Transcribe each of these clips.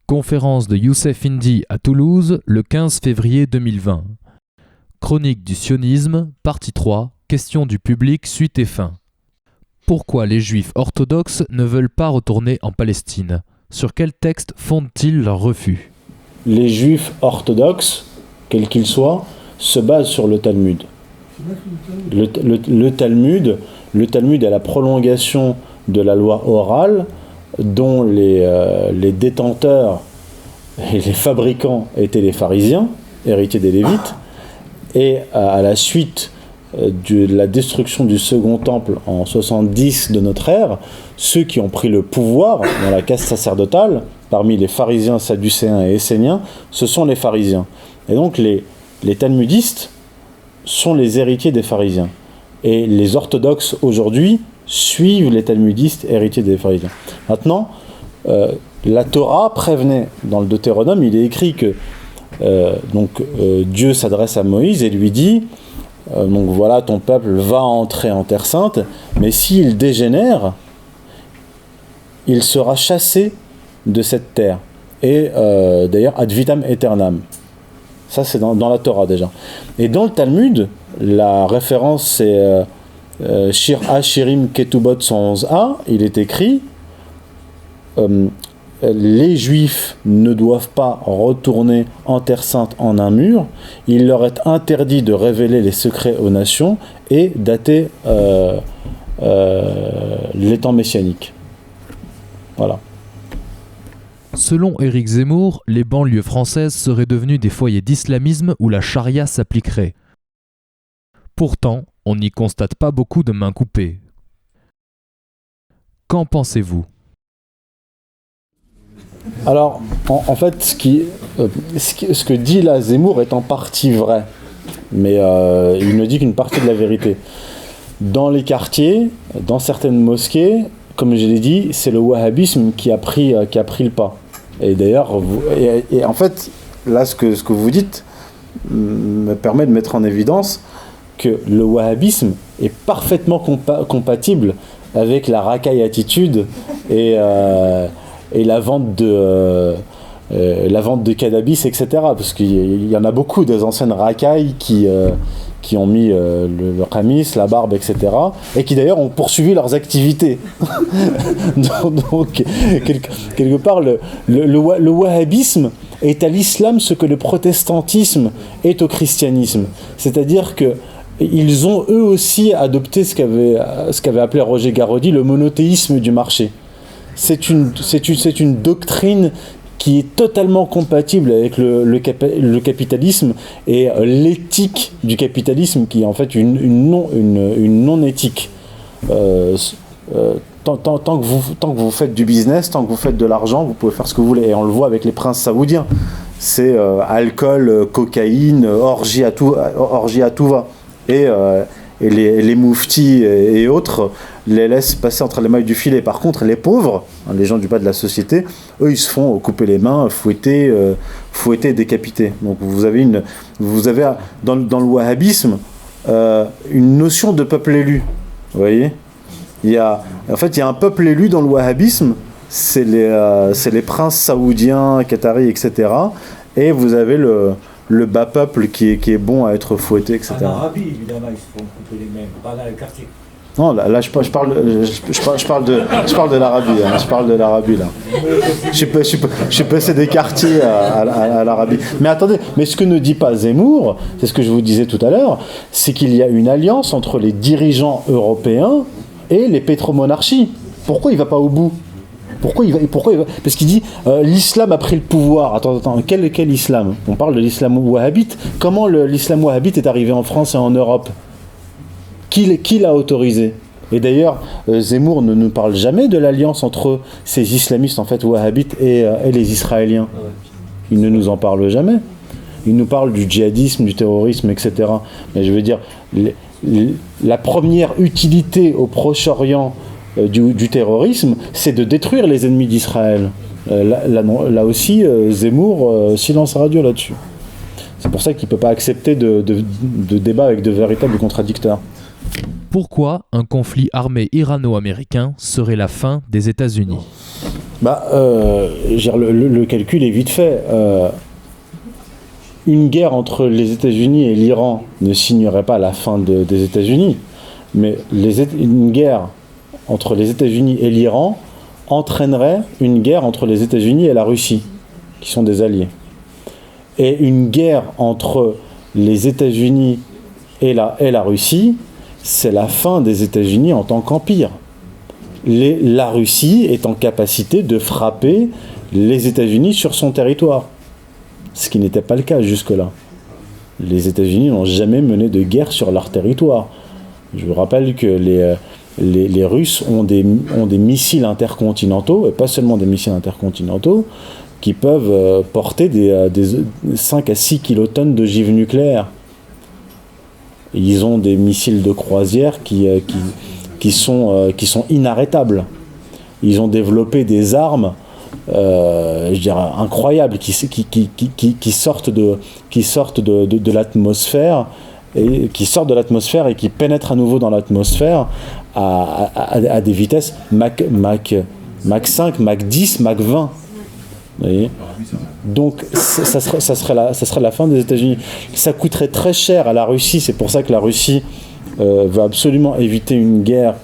Conférence de Youssef Indy à Toulouse le 15 février 2020. Chronique du sionisme, partie 3, questions du public, suite et fin. Pourquoi les juifs orthodoxes ne veulent pas retourner en Palestine ? Sur quel texte fondent-ils leur refus ? Les juifs orthodoxes, quels qu'ils soient, se basent sur le Talmud. Le Talmud est la prolongation de la loi orale dont les détenteurs et les fabricants étaient les pharisiens, héritiers des Lévites, et à la suite de la destruction du second temple en 70 de notre ère, ceux qui ont pris le pouvoir dans la caste sacerdotale, parmi les pharisiens, sadducéens et esséniens, ce sont les pharisiens. Et donc les talmudistes sont les héritiers des pharisiens. Et les orthodoxes aujourd'hui suivent les talmudistes héritiers des pharisiens. Maintenant, la Torah prévenait, dans le Deutéronome, il est écrit que Dieu s'adresse à Moïse et lui dit donc voilà, ton peuple va entrer en terre sainte, mais s'il dégénère, il sera chassé de cette terre. Et d'ailleurs, ad vitam aeternam. Ça, c'est dans la Torah déjà. Et dans le Talmud, la référence, c'est Shir HaShirim Ketubot 111a. Il est écrit les Juifs ne doivent pas retourner en Terre Sainte en un mur. Il leur est interdit de révéler les secrets aux nations et dater les temps messianiques. Voilà. Selon Éric Zemmour, les banlieues françaises seraient devenues des foyers d'islamisme où la charia s'appliquerait. Pourtant, on n'y constate pas beaucoup de mains coupées. Qu'en pensez-vous ? Alors, en fait, ce que dit là Zemmour est en partie vrai, mais il ne dit qu'une partie de la vérité. Dans les quartiers, dans certaines mosquées, comme je l'ai dit, c'est le wahhabisme qui a pris le pas. Et d'ailleurs, en fait, là, ce que vous dites me permet de mettre en évidence que le wahhabisme est parfaitement compatible avec la racaille attitude et la vente de cannabis, etc. Parce qu'il y en a beaucoup des anciennes racailles qui ont mis le qamis, la barbe, etc. et qui d'ailleurs ont poursuivi leurs activités. donc quelque part, le wahhabisme est à l'islam ce que le protestantisme est au christianisme. C'est-à-dire que ils ont eux aussi adopté ce qu'avait appelé Roger Garaudy le monothéisme du marché. C'est une doctrine qui est totalement compatible avec le capitalisme et l'éthique du capitalisme, qui est en fait une non-éthique. Tant que vous faites du business, tant que vous faites de l'argent, vous pouvez faire ce que vous voulez. Et on le voit avec les princes saoudiens. C'est alcool, cocaïne, orgie à tout va. Et les mouftis et autres les laissent passer entre les mailles du filet. Par contre, les pauvres, les gens du bas de la société, eux, ils se font couper les mains, fouetter, décapiter. Donc vous avez dans le wahhabisme une notion de peuple élu. Vous voyez ? Il y a un peuple élu dans le wahhabisme, c'est les princes saoudiens, qataris, etc. Et vous avez le bas peuple qui est bon à être fouetté, etc. En Arabie, évidemment, ils se font couper les mains, pas dans le quartier. Non, là je parle de l'Arabie. Hein, je parle de l'Arabie là. Je suis passé des quartiers à l'Arabie. Mais attendez, mais ce que ne dit pas Zemmour, c'est ce que je vous disais tout à l'heure, c'est qu'il y a une alliance entre les dirigeants européens et les pétromonarchies. Pourquoi il va pas au bout ? Pourquoi il va Parce qu'il dit l'islam a pris le pouvoir. Attends, quel islam ? On parle de l'islam wahhabite. Comment l'islam wahhabite est arrivé en France et en Europe ? Qui l'a autorisé ? Et d'ailleurs, Zemmour ne nous parle jamais de l'alliance entre ces islamistes en fait wahhabites et les Israéliens. Il ne nous en parle jamais. Il nous parle du djihadisme, du terrorisme, etc. Mais je veux dire, la première utilité au Proche-Orient du terrorisme, c'est de détruire les ennemis d'Israël. Là aussi, Zemmour silence radio là-dessus. C'est pour ça qu'il ne peut pas accepter de débat avec de véritables contradicteurs. Pourquoi un conflit armé irano-américain serait la fin des États-Unis ? Le calcul est vite fait. Une guerre entre les États-Unis et l'Iran ne signerait pas la fin des États-Unis, mais une guerre entre les États-Unis et l'Iran entraînerait une guerre entre les États-Unis et la Russie, qui sont des alliés. Et une guerre entre les États-Unis et la Russie, c'est la fin des États-Unis en tant qu'empire. La Russie est en capacité de frapper les États-Unis sur son territoire, ce qui n'était pas le cas jusque-là. Les États-Unis n'ont jamais mené de guerre sur leur territoire. Je vous rappelle que les Russes ont des missiles intercontinentaux, et pas seulement des missiles intercontinentaux, qui peuvent porter des 5 à 6 kilotonnes de givre nucléaire. Ils ont des missiles de croisière qui sont inarrêtables. Ils ont développé des armes incroyables qui sortent de l'atmosphère et qui pénètrent à nouveau dans l'atmosphère à des vitesses Mach 5, Mach 10, Mach 20. Vous voyez ? Donc ça serait la fin des États-Unis. Ça coûterait très cher à la Russie, c'est pour ça que la Russie veut absolument éviter une guerre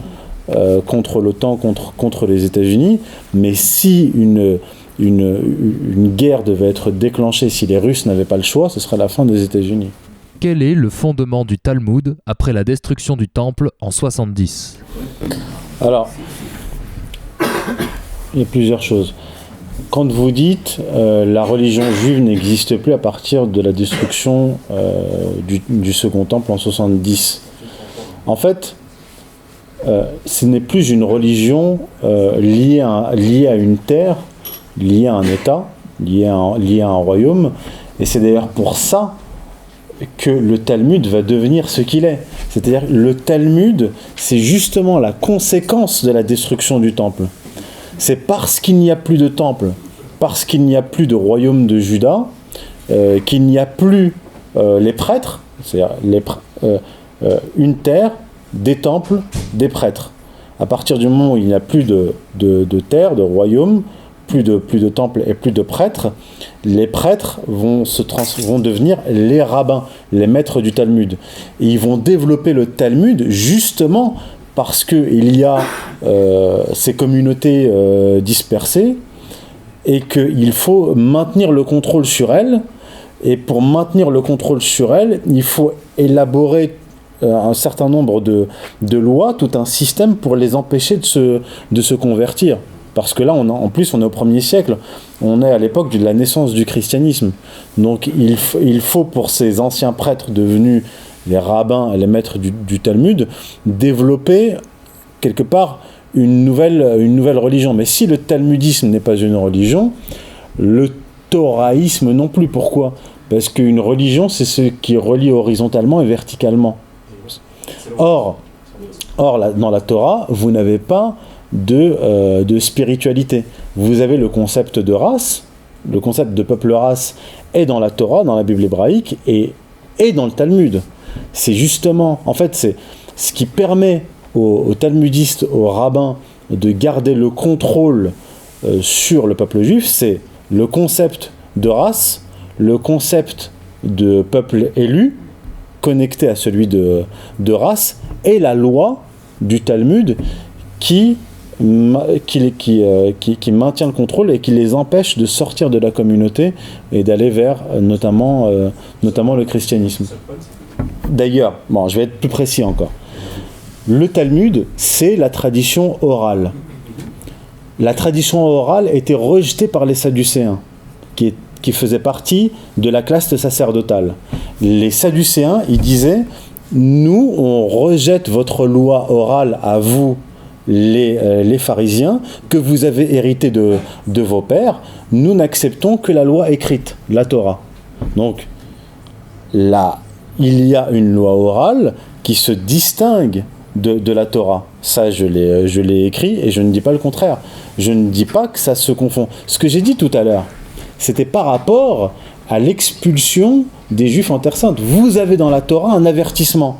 contre l'OTAN, contre les États-Unis. Mais si une guerre devait être déclenchée, si les Russes n'avaient pas le choix, ce serait la fin des États-Unis. Quel est le fondement du Talmud après la destruction du temple en 70 ? Alors, il y a plusieurs choses. Quand vous dites la religion juive n'existe plus à partir de la destruction du Second Temple en 70, en fait, ce n'est plus une religion liée à une terre, liée à un État, liée à un royaume, et c'est d'ailleurs pour ça que le Talmud va devenir ce qu'il est. C'est-à-dire le Talmud, c'est justement la conséquence de la destruction du temple. C'est parce qu'il n'y a plus de temple, parce qu'il n'y a plus de royaume de Juda, qu'il n'y a plus les prêtres, c'est-à-dire une terre, des temples, des prêtres. À partir du moment où il n'y a plus de terre, de royaume, plus de temples et plus de prêtres, les prêtres vont devenir les rabbins, les maîtres du Talmud. Et ils vont développer le Talmud justement parce qu'il y a ces communautés dispersées et qu'il faut maintenir le contrôle sur elles. Et pour maintenir le contrôle sur elles, il faut élaborer un certain nombre de lois, tout un système pour les empêcher de se convertir. Parce que là, en plus, on est au 1er siècle, on est à l'époque de la naissance du christianisme. Donc il faut pour ces anciens prêtres devenus les rabbins et les maîtres du Talmud, développer quelque part une nouvelle religion. Mais si le talmudisme n'est pas une religion, le thoraïsme non plus. Pourquoi ? Parce qu'une religion, c'est ce qui relie horizontalement et verticalement. Or dans la Torah, vous n'avez pas de spiritualité. Vous avez le concept de race, le concept de peuple-race est dans la Torah, dans la Bible hébraïque, et dans le Talmud. C'est justement, en fait, c'est ce qui permet aux talmudistes, aux rabbins, de garder le contrôle sur le peuple juif, c'est le concept de race, le concept de peuple élu, connecté à celui de race, et la loi du Talmud qui maintient le contrôle et qui les empêche de sortir de la communauté et d'aller vers notamment le christianisme. D'ailleurs, je vais être plus précis encore. Le Talmud, c'est la tradition orale. La tradition orale était rejetée par les Sadducéens, qui faisaient partie de la classe sacerdotale. Les Sadducéens, ils disaient, nous, on rejette votre loi orale à vous, les pharisiens, que vous avez hérité de vos pères, nous n'acceptons que la loi écrite, la Torah. Donc, là, il y a une loi orale qui se distingue de la Torah. Ça, je l'ai écrit et je ne dis pas le contraire. Je ne dis pas que ça se confond. Ce que j'ai dit tout à l'heure, c'était par rapport à l'expulsion des Juifs en Terre Sainte. Vous avez dans la Torah un avertissement.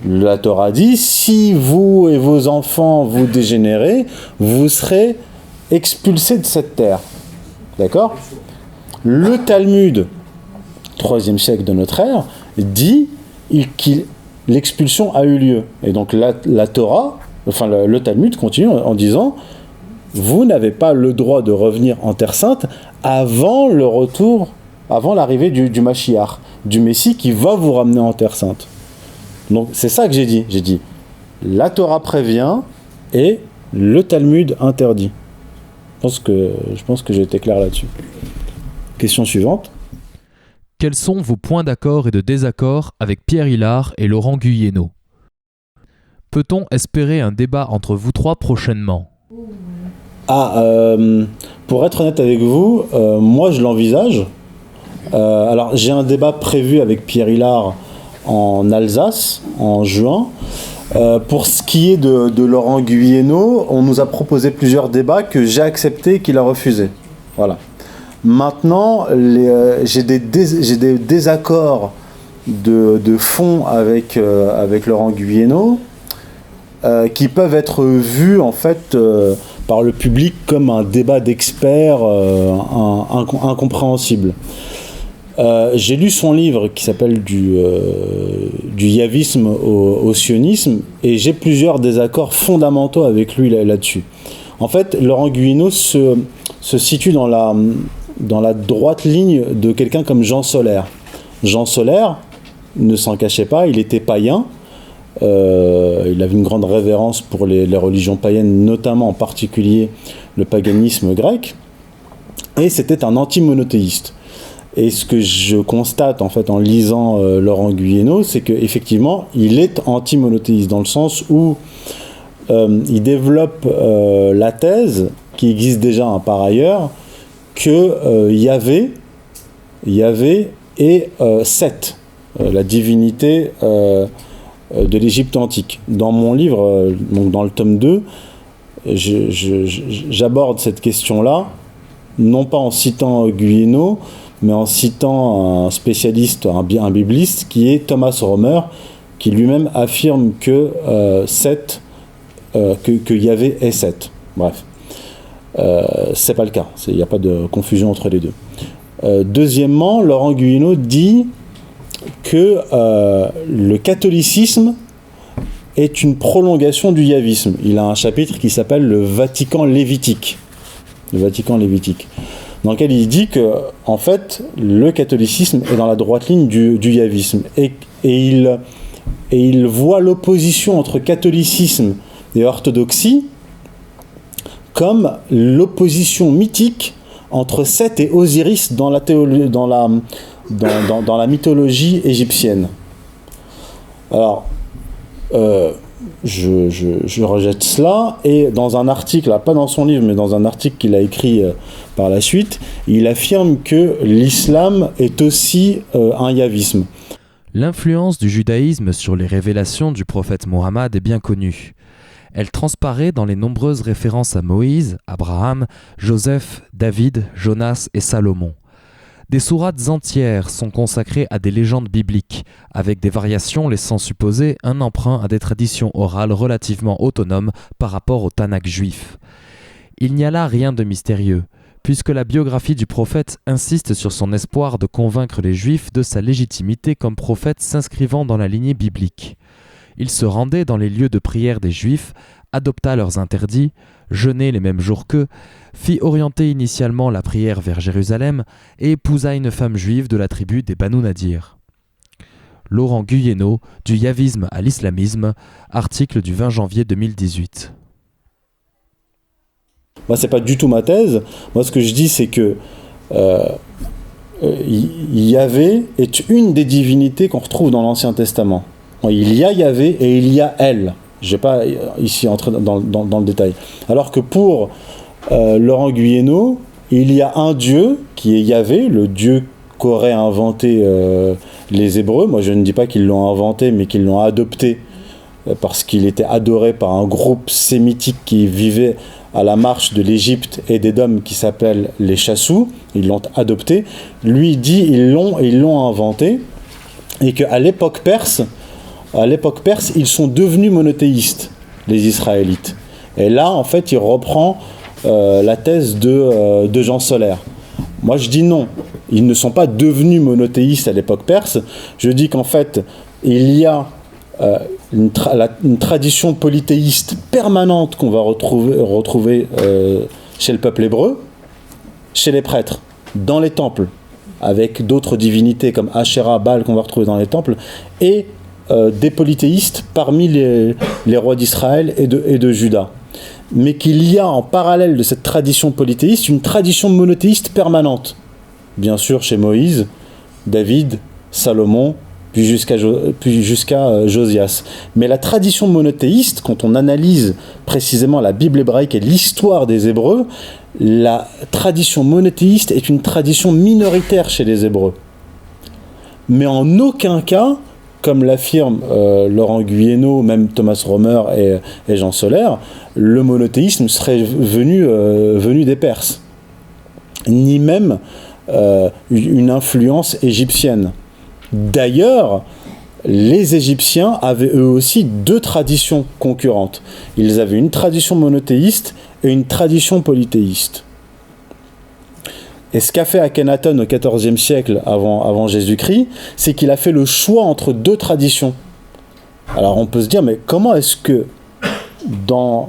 La Torah dit, si vous et vos enfants vous dégénérez, vous serez expulsés de cette terre. D'accord ? Le Talmud, 3e siècle de notre ère, dit que l'expulsion a eu lieu. Et donc la Torah, enfin le Talmud continue en disant, vous n'avez pas le droit de revenir en Terre Sainte avant le retour, avant l'arrivée du Mashiach, du Messie qui va vous ramener en Terre Sainte. Donc c'est ça que j'ai dit. J'ai dit, la Torah prévient et le Talmud interdit. Je pense que j'ai été clair là-dessus. Question suivante. Quels sont vos points d'accord et de désaccord avec Pierre Hilard et Laurent Guyeno ? Peut-on espérer un débat entre vous trois prochainement ? Pour être honnête avec vous, moi je l'envisage. Alors j'ai un débat prévu avec Pierre Hilard en Alsace en juin. Pour ce qui est de Laurent Guyeno, on nous a proposé plusieurs débats que j'ai acceptés et qu'il a refusés. Voilà. Maintenant, j'ai des désaccords de fond avec Laurent Guyeno qui peuvent être vus en fait par le public comme un débat d'experts incompréhensible. J'ai lu son livre qui s'appelle du yavisme au sionisme et j'ai plusieurs désaccords fondamentaux avec lui là-dessus. En fait, Laurent Guyeno se situe dans la droite ligne de quelqu'un comme Jean Solaire. Jean Solaire ne s'en cachait pas, il était païen. Il avait une grande révérence pour les religions païennes, notamment en particulier le paganisme grec. Et c'était un anti-monothéiste. Et ce que je constate en fait en lisant Laurent Guyeno, c'est qu'effectivement, il est anti-monothéiste dans le sens où il développe la thèse, qui existe déjà par ailleurs, que Yahvé est Seth, la divinité de l'Égypte antique. Dans mon livre, donc dans le tome 2, j'aborde cette question-là, non pas en citant Guyeno, mais en citant un spécialiste, un bibliste, qui est Thomas Romer, qui lui-même affirme que Seth, que Yahvé est Seth. Bref. C'est pas le cas, il n'y a pas de confusion entre les deux. Deuxièmement, Laurent Guyeno dit que le catholicisme est une prolongation du yavisme. Il a un chapitre qui s'appelle le Vatican lévitique. Dans lequel il dit que, en fait, le catholicisme est dans la droite ligne du yavisme. Et il voit l'opposition entre catholicisme et orthodoxie comme l'opposition mythique entre Seth et Osiris dans la mythologie égyptienne. Alors, je rejette cela, et dans un article, pas dans son livre, mais dans un article qu'il a écrit par la suite, il affirme que l'islam est aussi un yavisme. L'influence du judaïsme sur les révélations du prophète Mohammed est bien connue. Elle transparaît dans les nombreuses références à Moïse, Abraham, Joseph, David, Jonas et Salomon. Des sourates entières sont consacrées à des légendes bibliques, avec des variations laissant supposer un emprunt à des traditions orales relativement autonomes par rapport au Tanakh juif. Il n'y a là rien de mystérieux, puisque la biographie du prophète insiste sur son espoir de convaincre les Juifs de sa légitimité comme prophète s'inscrivant dans la lignée biblique. Il se rendait dans les lieux de prière des Juifs, adopta leurs interdits, jeûnait les mêmes jours qu'eux, fit orienter initialement la prière vers Jérusalem et épousa une femme juive de la tribu des Banu Nadir. Laurent Guyeno, du yavisme à l'islamisme, article du 20 janvier 2018. Moi, c'est pas du tout ma thèse. Moi, ce que je dis, c'est que Yahvé est une des divinités qu'on retrouve dans l'Ancien Testament. Il y a Yahvé et il y a elle. Je ne vais pas ici entrer dans le détail. Alors que pour Laurent Guyeno, il y a un Dieu qui est Yahvé, le Dieu qu'auraient inventé les Hébreux. Moi, je ne dis pas qu'ils l'ont inventé, mais qu'ils l'ont adopté parce qu'il était adoré par un groupe sémitique qui vivait à la marche de l'Égypte et d'Édom qui s'appelle les Chassous. Ils l'ont adopté. Lui dit ils l'ont inventé, et qu'à l'époque perse, à l'époque perse, ils sont devenus monothéistes, les Israélites. Et là, en fait, il reprend la thèse de Jean Solaire. Moi, je dis non. Ils ne sont pas devenus monothéistes à l'époque perse. Je dis qu'en fait, il y a une tradition polythéiste permanente qu'on va retrouver chez le peuple hébreu, chez les prêtres, dans les temples, avec d'autres divinités comme Asherah, Baal qu'on va retrouver dans les temples, et des polythéistes parmi les rois d'Israël et de Juda. Mais qu'il y a en parallèle de cette tradition polythéiste une tradition monothéiste permanente. Bien sûr chez Moïse, David, Salomon, puis jusqu'à Josias. Mais la tradition monothéiste, quand on analyse précisément la Bible hébraïque et l'histoire des Hébreux, la tradition monothéiste est une tradition minoritaire chez les Hébreux. Mais en aucun cas, comme l'affirme Laurent Guyeno, même Thomas Romer et Jean Solaire, le monothéisme serait venu des Perses, ni même une influence égyptienne. D'ailleurs, les Égyptiens avaient eux aussi deux traditions concurrentes. Ils avaient une tradition monothéiste et une tradition polythéiste. Et ce qu'a fait Akhenaton au XIVe siècle avant Jésus-Christ, c'est qu'il a fait le choix entre deux traditions. Alors on peut se dire, mais comment est-ce que dans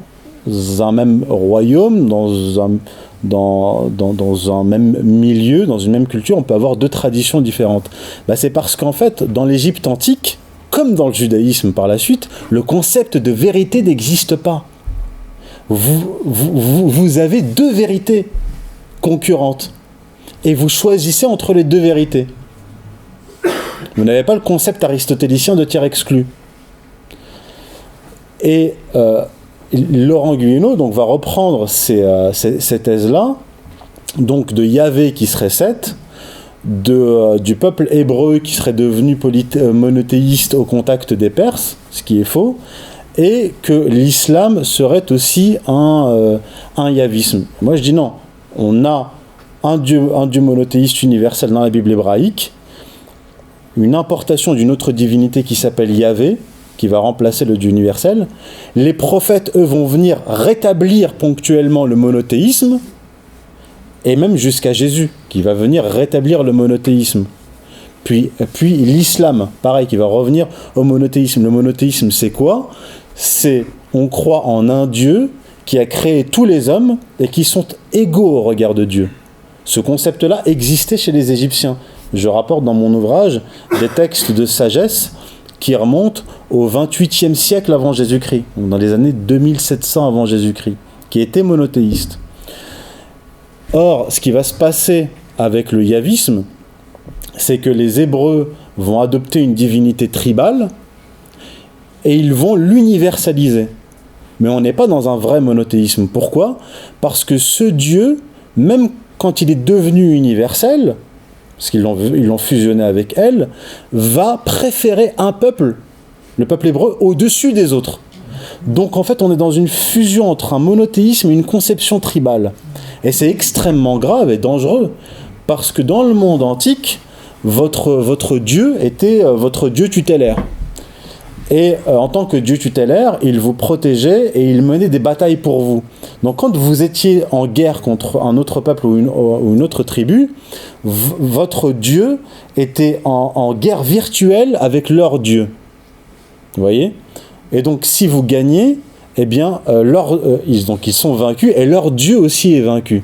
un même royaume, dans un même milieu, dans une même culture, on peut avoir deux traditions différentes? C'est parce qu'en fait, dans l'Égypte antique, comme dans le judaïsme par la suite, le concept de vérité n'existe pas. Vous avez deux vérités concurrentes. Et vous choisissez entre les deux vérités. Vous n'avez pas le concept aristotélicien de tiers exclu. Et Laurent Guyeno donc, va reprendre ces thèses-là, donc de Yahvé qui serait 7, du peuple hébreu qui serait devenu monothéiste au contact des Perses, ce qui est faux, et que l'islam serait aussi un yahvisme. Moi je dis non, on a un dieu monothéiste universel dans la Bible hébraïque, une importation d'une autre divinité qui s'appelle Yahvé, qui va remplacer le Dieu universel. Les prophètes, eux, vont venir rétablir ponctuellement le monothéisme, et même jusqu'à Jésus, qui va venir rétablir le monothéisme. Puis l'islam, pareil, qui va revenir au monothéisme. Le monothéisme, c'est quoi? C'est, on croit en un Dieu qui a créé tous les hommes et qui sont égaux au regard de Dieu. Ce concept-là existait chez les Égyptiens. Je rapporte dans mon ouvrage des textes de sagesse qui remontent au 28e siècle avant Jésus-Christ, donc dans les années 2700 avant Jésus-Christ, qui étaient monothéistes. Or, ce qui va se passer avec le yahvisme, c'est que les Hébreux vont adopter une divinité tribale et ils vont l'universaliser. Mais on n'est pas dans un vrai monothéisme. Pourquoi? Parce que ce Dieu, même quand il est devenu universel, parce qu'ils l'ont fusionné avec elle, va préférer un peuple, le peuple hébreu, au-dessus des autres. Donc en fait, on est dans une fusion entre un monothéisme et une conception tribale. Et c'est extrêmement grave et dangereux, parce que dans le monde antique, votre Dieu était votre Dieu tutélaire. Et en tant que Dieu tutélaire, il vous protégeait et il menait des batailles pour vous. Donc quand vous étiez en guerre contre un autre peuple ou une autre tribu, votre Dieu était en guerre virtuelle avec leur Dieu. Vous voyez? Et donc si vous gagnez, eh bien, ils sont vaincus et leur Dieu aussi est vaincu.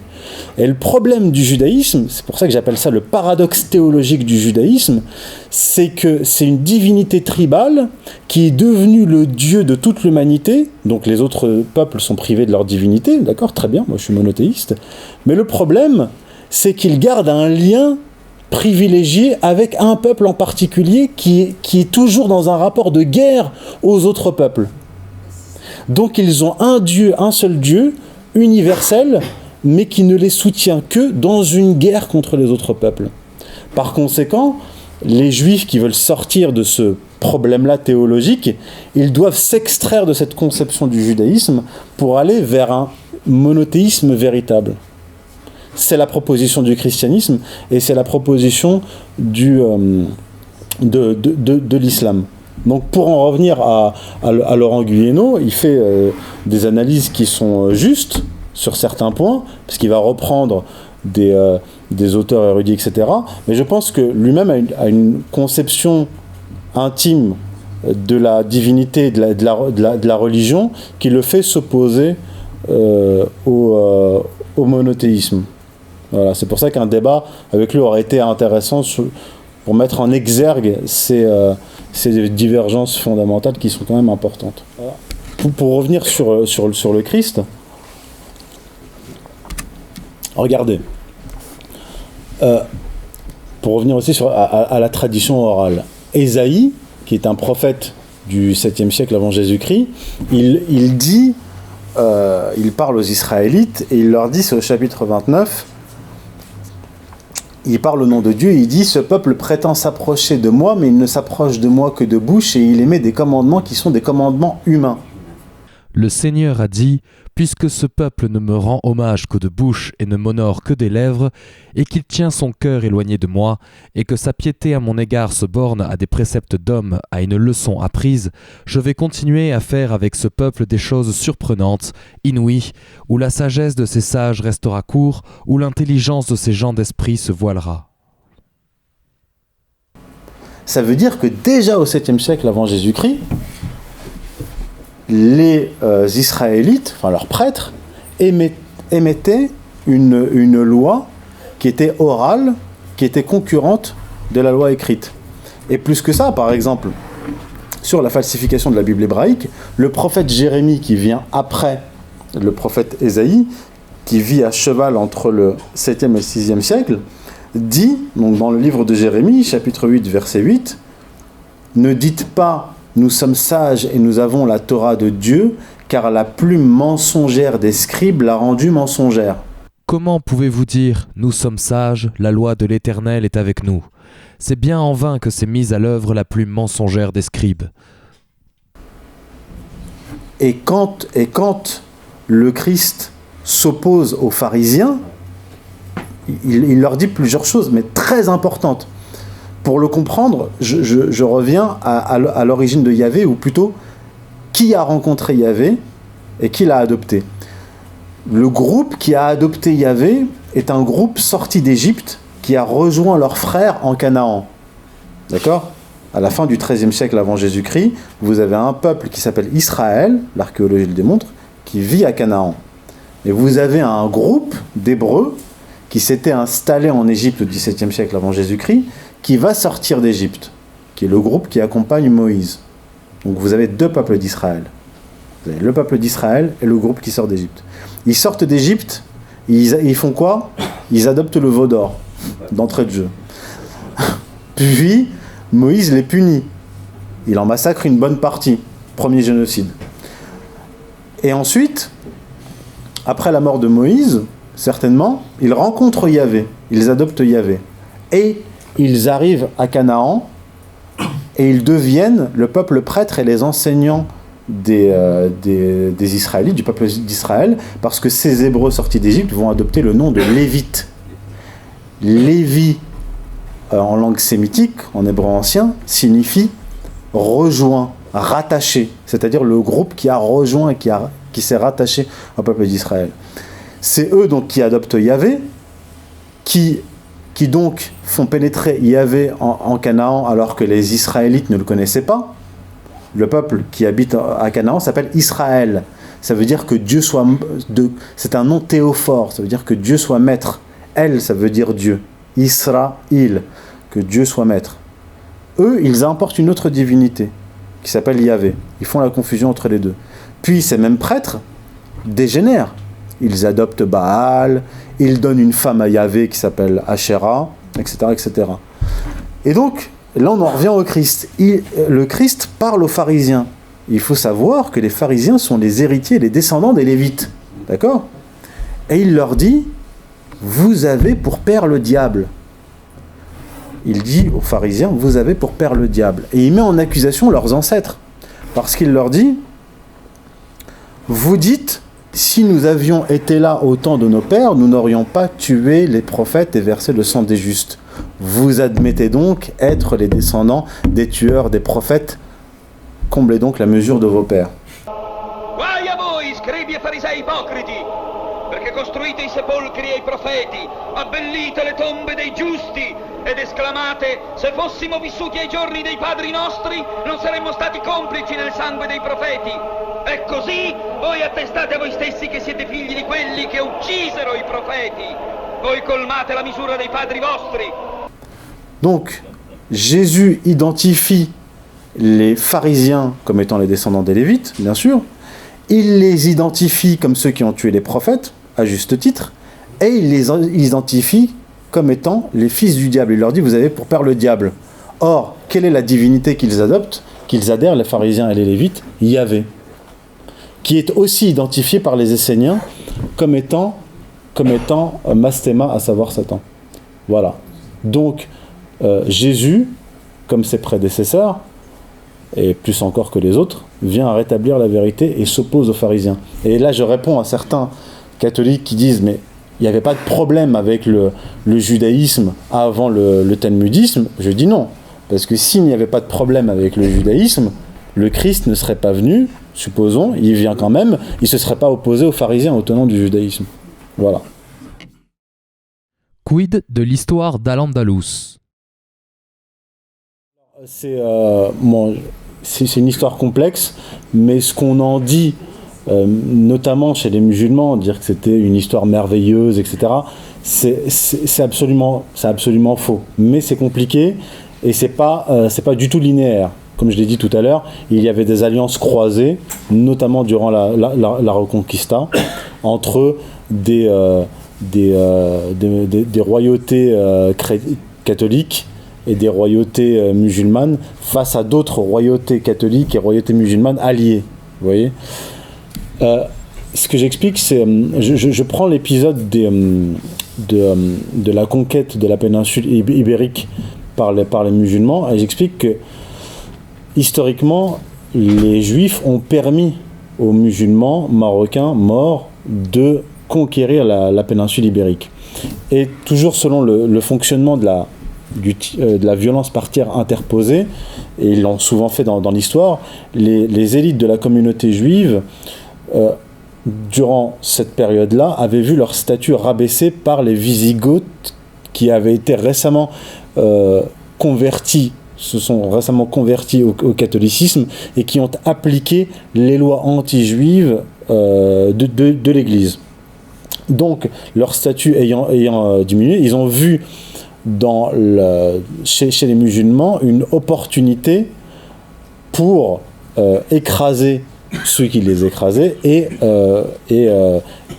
Et le problème du judaïsme, c'est pour ça que j'appelle ça le paradoxe théologique du judaïsme, c'est que c'est une divinité tribale qui est devenue le Dieu de toute l'humanité, donc les autres peuples sont privés de leur divinité, d'accord, très bien, moi je suis monothéiste, mais le problème, c'est qu'ils gardent un lien privilégié avec un peuple en particulier qui est toujours dans un rapport de guerre aux autres peuples. Donc ils ont un Dieu, un seul Dieu, universel, mais qui ne les soutient que dans une guerre contre les autres peuples. Par conséquent, les Juifs qui veulent sortir de ce problème-là théologique, ils doivent s'extraire de cette conception du judaïsme pour aller vers un monothéisme véritable. C'est la proposition du christianisme et c'est la proposition de l'islam. Donc pour en revenir à Laurent Guyeno, il fait des analyses qui sont justes sur certains points, parce qu'il va reprendre des auteurs érudits, etc. Mais je pense que lui-même a une conception intime de la divinité, de la religion, qui le fait s'opposer au monothéisme. Voilà, c'est pour ça qu'un débat avec lui aurait été intéressant pour mettre en exergue ces divergences fondamentales qui sont quand même importantes. Voilà. Pour revenir sur le Christ, regardez. Pour revenir aussi à la tradition orale. Ésaïe, qui est un prophète du 7e siècle avant Jésus-Christ, il dit, il parle aux Israélites et il leur dit, c'est au chapitre 29, il parle au nom de Dieu et il dit « Ce peuple prétend s'approcher de moi, mais il ne s'approche de moi que de bouche et il émet des commandements qui sont des commandements humains. » Le Seigneur a dit « Puisque ce peuple ne me rend hommage que de bouche et ne m'honore que des lèvres, et qu'il tient son cœur éloigné de moi, et que sa piété à mon égard se borne à des préceptes d'hommes, à une leçon apprise, je vais continuer à faire avec ce peuple des choses surprenantes, inouïes, où la sagesse de ces sages restera court, où l'intelligence de ces gens d'esprit se voilera. » Ça veut dire que déjà au 7e siècle avant Jésus-Christ, les Israélites, enfin leurs prêtres, émettaient une loi qui était orale, qui était concurrente de la loi écrite. Et plus que ça, par exemple, sur la falsification de la Bible hébraïque, le prophète Jérémie, qui vient après le prophète Ésaïe, qui vit à cheval entre le 7e et le 6e siècle, dit, donc dans le livre de Jérémie, chapitre 8, verset 8, « Ne dites pas « Nous sommes sages et nous avons la Torah de Dieu, car la plume mensongère des scribes l'a rendue mensongère. » Comment pouvez-vous dire « Nous sommes sages, la loi de l'Éternel est avec nous » ? C'est bien en vain que s'est mise à l'œuvre la plume mensongère des scribes. Et quand le Christ s'oppose aux pharisiens, il leur dit plusieurs choses, mais très importantes. Pour le comprendre, je reviens à l'origine de Yahvé, ou plutôt, qui a rencontré Yahvé et qui l'a adopté. Le groupe qui a adopté Yahvé est un groupe sorti d'Égypte qui a rejoint leurs frères en Canaan. D'accord ? À la fin du XIIIe siècle avant Jésus-Christ, vous avez un peuple qui s'appelle Israël, l'archéologie le démontre, qui vit à Canaan. Et vous avez un groupe d'Hébreux qui s'était installé en Égypte au XVIIe siècle avant Jésus-Christ, qui va sortir d'Égypte, qui est le groupe qui accompagne Moïse. Donc vous avez deux peuples d'Israël. Vous avez le peuple d'Israël et le groupe qui sort d'Égypte. Ils sortent d'Égypte, ils font quoi ? Ils adoptent le veau d'or, d'entrée de jeu. Puis, Moïse les punit. Il en massacre une bonne partie. Premier génocide. Et ensuite, après la mort de Moïse, certainement, ils rencontrent Yahvé. Ils adoptent Yahvé. Et ils arrivent à Canaan et ils deviennent le peuple prêtre et les enseignants des Israélites, du peuple d'Israël, parce que ces Hébreux sortis d'Égypte vont adopter le nom de Lévites. Lévi, en langue sémitique, en hébreu ancien, signifie rejoint, rattaché, c'est-à-dire le groupe qui a rejoint et qui s'est rattaché au peuple d'Israël. C'est eux donc qui adoptent Yahvé, qui donc font pénétrer Yahvé en Canaan alors que les Israélites ne le connaissaient pas. Le peuple qui habite à Canaan s'appelle Israël. Ça veut dire que Dieu soit... c'est un nom théophore, ça veut dire que Dieu soit maître. El, ça veut dire Dieu. Israël, que Dieu soit maître. Eux, ils importent une autre divinité qui s'appelle Yahvé. Ils font la confusion entre les deux. Puis ces mêmes prêtres dégénèrent. Ils adoptent Baal, ils donnent une femme à Yahvé qui s'appelle Asherah, etc., etc. Et donc, là on en revient au Christ. Le Christ parle aux pharisiens. Il faut savoir que les pharisiens sont les héritiers et les descendants des Lévites. D'accord ? Et il leur dit, vous avez pour père le diable. Il dit aux pharisiens, vous avez pour père le diable. Et il met en accusation leurs ancêtres. Parce qu'il leur dit, vous dites, si nous avions été là au temps de nos pères, nous n'aurions pas tué les prophètes et versé le sang des justes. Vous admettez donc être les descendants des tueurs des prophètes comblez donc la mesure de vos pères. Guai a voi, scribi e farisei ipocriti, perché costruite i sepolcri ai profeti, abbellite le tombe dei giusti ed esclamate: se fossimo vissuti ai giorni dei padri nostri, non saremmo stati complici nel sangue dei profeti. E così voi attestate a voi stessi che siete figli di quelli che uccisero i profeti. Voi colmate la misura dei padri vostri. Donc, Jésus identifie les pharisiens comme étant les descendants des Lévites, bien sûr. Il les identifie comme ceux qui ont tué les prophètes, à juste titre. Et il les identifie comme étant les fils du diable. Il leur dit, vous avez pour père le diable. Or, quelle est la divinité qu'ils adoptent, qu'ils adhèrent, les pharisiens et les Lévites? Yahvé, qui est aussi identifié par les Esséniens comme étant Mastema, à savoir Satan. Voilà. Donc, Jésus, comme ses prédécesseurs, et plus encore que les autres, vient à rétablir la vérité et s'oppose aux pharisiens. Et là, je réponds à certains catholiques qui disent, mais il n'y avait pas de problème avec le judaïsme avant le talmudisme. Je dis non, parce que s'il n'y avait pas de problème avec le judaïsme, le Christ ne serait pas venu, supposons, il vient quand même, il ne se serait pas opposé aux pharisiens, aux tenants du judaïsme. Voilà. Quid de l'histoire d'Al-Andalus? C'est une histoire complexe, mais ce qu'on en dit, notamment chez les musulmans, dire que c'était une histoire merveilleuse, etc., c'est absolument faux. Mais c'est compliqué et c'est pas du tout linéaire. Comme je l'ai dit tout à l'heure, il y avait des alliances croisées, notamment durant la Reconquista, entre des royautés catholiques et des royautés musulmanes face à d'autres royautés catholiques et royautés musulmanes alliées. Vous voyez, ce que j'explique, c'est... Je prends l'épisode de la conquête de la péninsule ibérique par les musulmans, et j'explique que, historiquement, les Juifs ont permis aux musulmans marocains morts de conquérir la péninsule ibérique. Et toujours selon le fonctionnement de la violence par tiers interposée, et ils l'ont souvent fait dans l'histoire, les élites de la communauté juive, durant cette période-là, avaient vu leur statut rabaissé par les Wisigoths qui avaient été récemment convertis, se sont récemment convertis au catholicisme et qui ont appliqué les lois anti-juives de l'Église. Donc, leur statut ayant diminué, ils ont vu chez les musulmans une opportunité pour écraser ceux qui les écrasaient et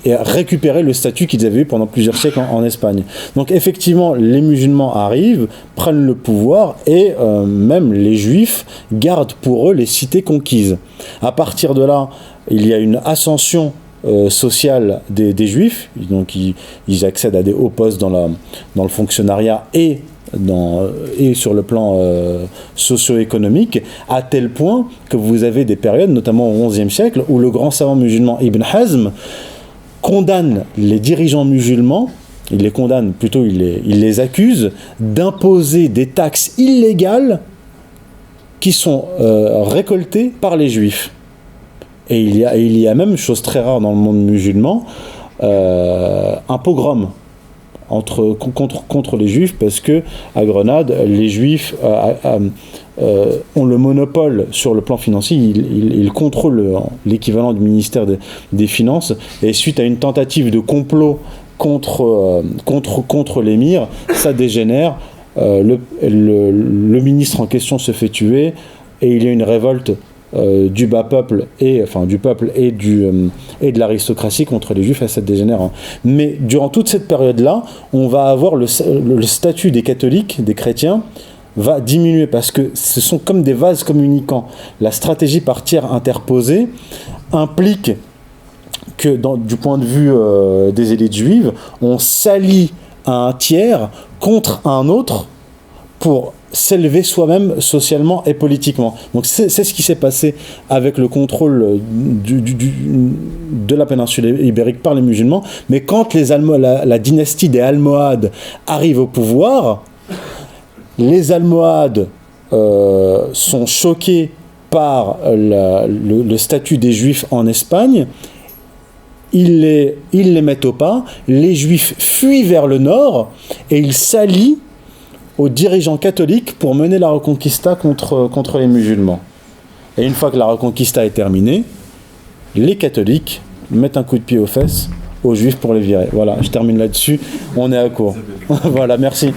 récupérer le statut qu'ils avaient eu pendant plusieurs siècles en Espagne. Donc effectivement, les musulmans arrivent, prennent le pouvoir et même les juifs gardent pour eux les cités conquises. À partir de là, il y a une ascension sociale des juifs, donc ils accèdent à des hauts postes dans le fonctionnariat et sur le plan socio-économique, à tel point que vous avez des périodes, notamment au XIe siècle, où le grand savant musulman Ibn Hazm condamne les dirigeants musulmans, il les accuse d'imposer des taxes illégales qui sont récoltées par les juifs. Et il y a même, chose très rare dans le monde musulman, un pogrom contre les juifs, parce que à Grenade, les juifs ont le monopole sur le plan financier, ils contrôlent l'équivalent du ministère des Finances, et suite à une tentative de complot contre l'émir, ça dégénère, le ministre en question se fait tuer, et il y a une révolte du bas peuple et de l'aristocratie contre les juifs, et ça dégénère. Mais durant toute cette période-là, on va avoir le statut des catholiques, des chrétiens, va diminuer parce que ce sont comme des vases communicants. La stratégie par tiers interposée implique que, du point de vue des élites juives, on s'allie à un tiers contre un autre pour s'élever soi-même socialement et politiquement. Donc c'est ce qui s'est passé avec le contrôle de la péninsule ibérique par les musulmans. Mais quand la dynastie des Almohades arrive au pouvoir, les Almohades sont choqués par le statut des Juifs en Espagne. Ils les mettent au pas, les Juifs fuient vers le nord et ils s'allient aux dirigeants catholiques pour mener la Reconquista contre les musulmans. Et une fois que la Reconquista est terminée, les catholiques mettent un coup de pied aux fesses aux Juifs pour les virer. Voilà, je termine là-dessus, on est à court. Voilà, merci.